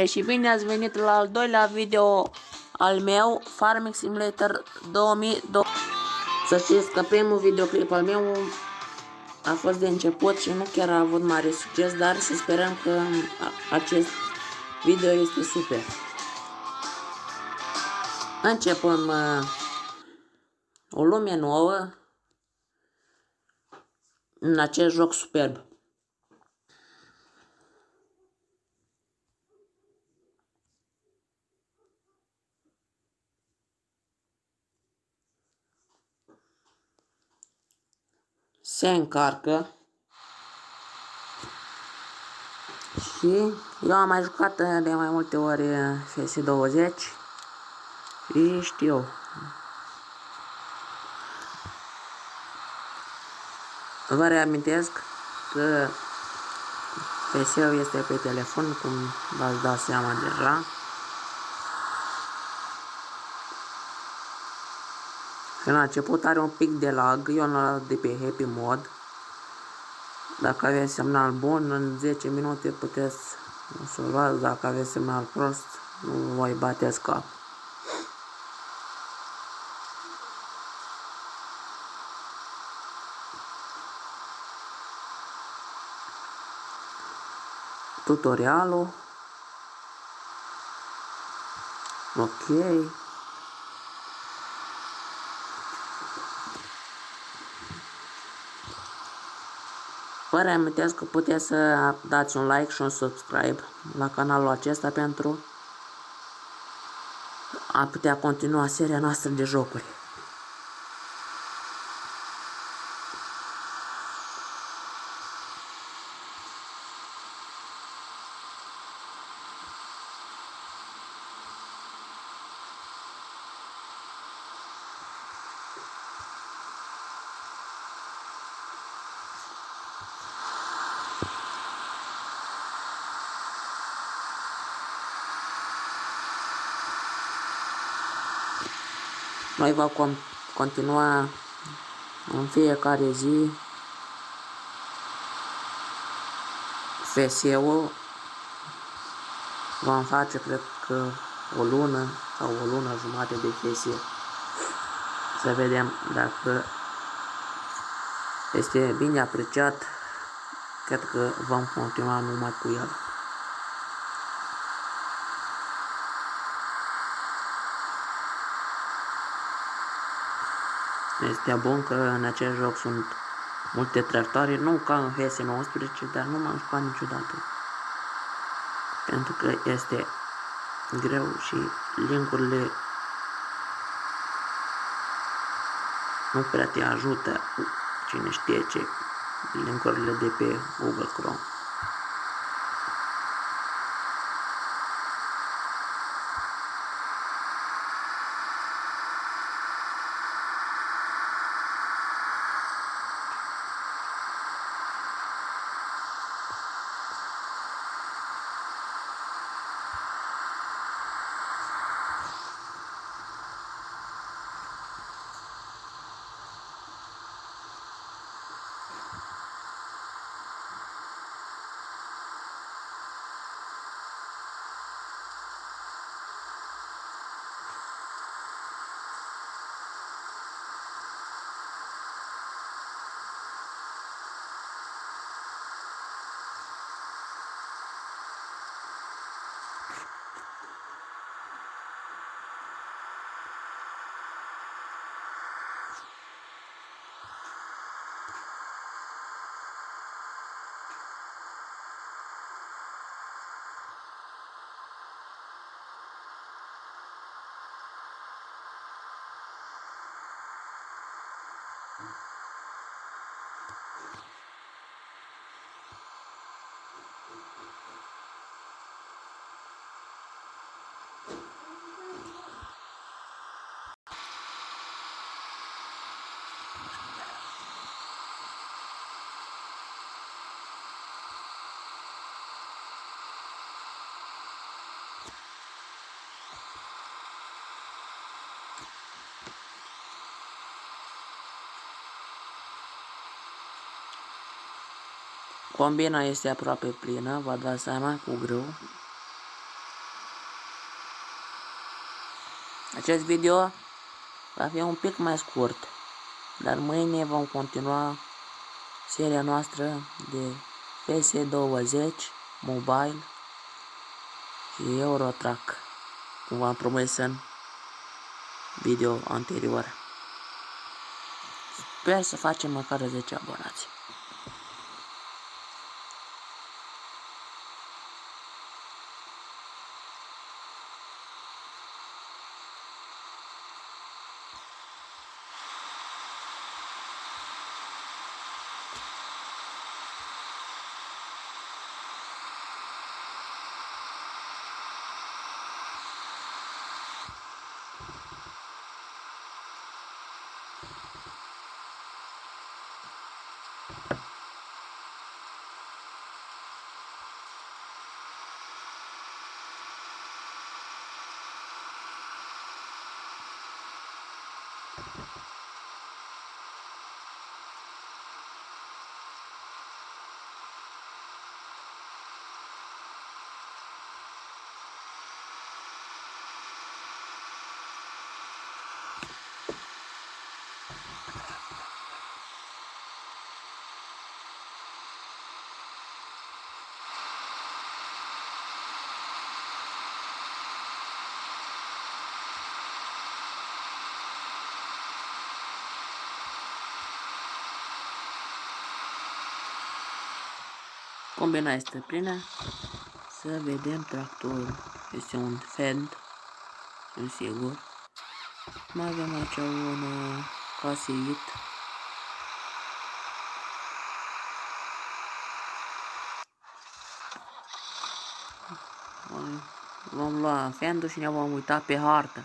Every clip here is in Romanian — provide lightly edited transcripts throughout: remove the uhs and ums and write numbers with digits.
Și bine ați venit la al doilea video al meu, Farming Simulator 2002. Să știți că primul videoclip al meu a fost de început și nu chiar a avut mare succes, dar să sperăm că acest video este super. Începem o lume nouă în acest joc superb. Se încarcă și eu am mai jucat de mai multe ori FS20 și știu. Vă reamintesc că PS-ul este pe telefon, cum v-ați dat seama deja. Și la început are un pic de lag, eu am de pe Happy Mode. Dacă aveți semnal bun, în 10 minute puteți să o luați, dacă aveți semnal prost, nu voi bateți cap. Tutorialul. Ok. Vă reamintesc că puteți să dați un like și un subscribe la canalul acesta pentru a putea continua seria noastră de jocuri. Noi vom continua în fiecare zi FS-ul. Vom face, cred că, o lună sau o lună jumate de FS. Să vedem dacă este bine apreciat. Cred că vom continua numai cu el. Este bun că în acest joc sunt multe tractoare, nu ca în FS19, dar nu m-am jucat niciodată. Pentru că este greu și linkurile nu prea te ajută, cine știe ce, linkurile de pe Google Chrome. Combina este aproape plină, vă dați seama, cu grâu. Acest video va fi un pic mai scurt, dar mâine vom continua seria noastră de PS20 Mobile și Eurotrack, cum v-am promis în video anterior. Sper să facem măcar 10 abonați. Combina este plină. Să vedem tractorul. Este un Fend, sunt sigur. Mai avem aici un caseit. Vom lua Fendul și ne vom uita pe hartă.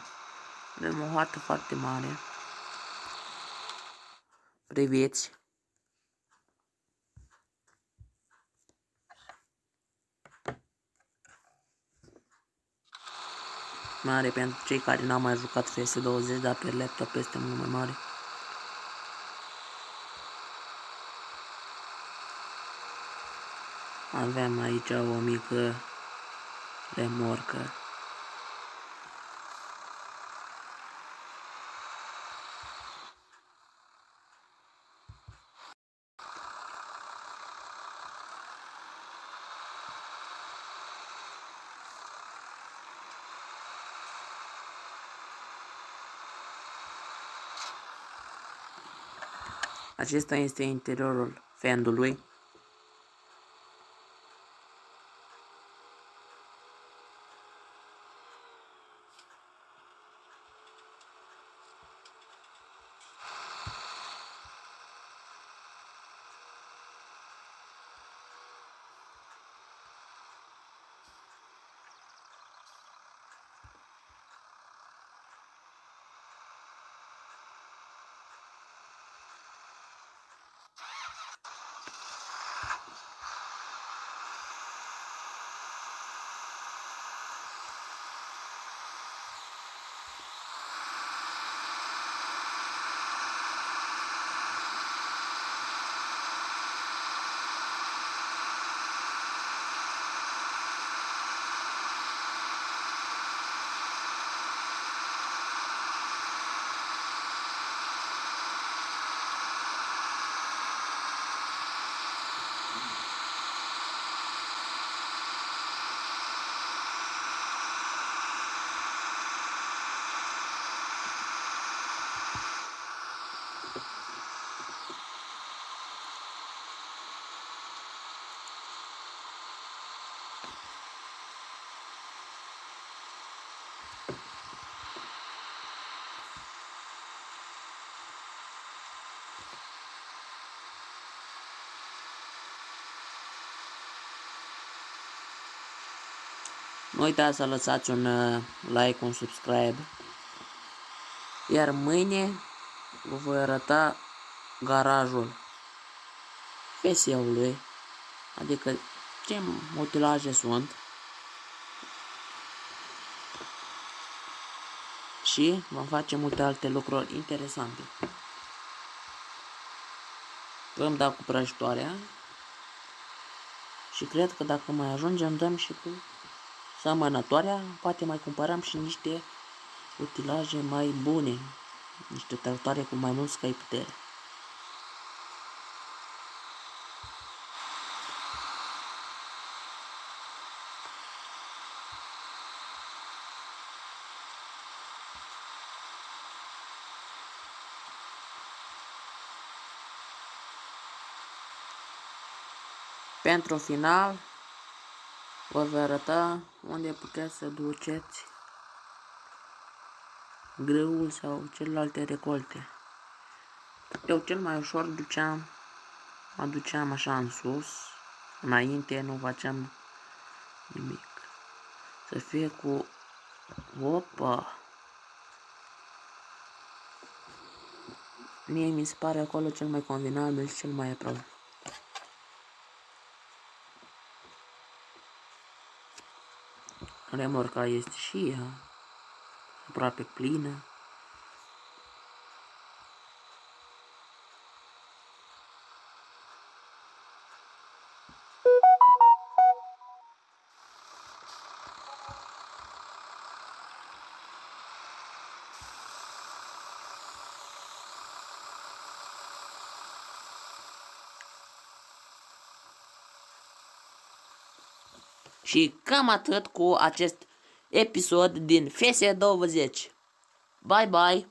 Avem o hartă foarte mare. Priviți. Mare pentru cei care n-au mai jucat FS20, dar pe laptop este mult mai mare. Avem aici o mică remorcă. Acesta este interiorul Fendului. Nu uitați să lăsați un like, un subscribe. Iar mâine vă voi arăta garajul FS-ului, adică ce utilaje sunt. Și vom face multe alte lucruri interesante. Vom da cu prăjitoarea. Și cred că dacă mai ajungem, dăm și cu semănătoarea. Poate mai cumpărăm și niște utilaje mai bune, niște tractoare cu mai mulți cai putere. Pentru final, vă voi arăta unde puteți să duceți grâul sau celelalte recolte. Eu cel mai ușor aduceam așa în sus, înainte nu faceam nimic. Să fie cu... Opa! Mie mi se pare acolo cel mai convenabil și cel mai aproape. Remorca este și ea aproape plină. Și cam atât cu acest episod din FS20. Bye bye!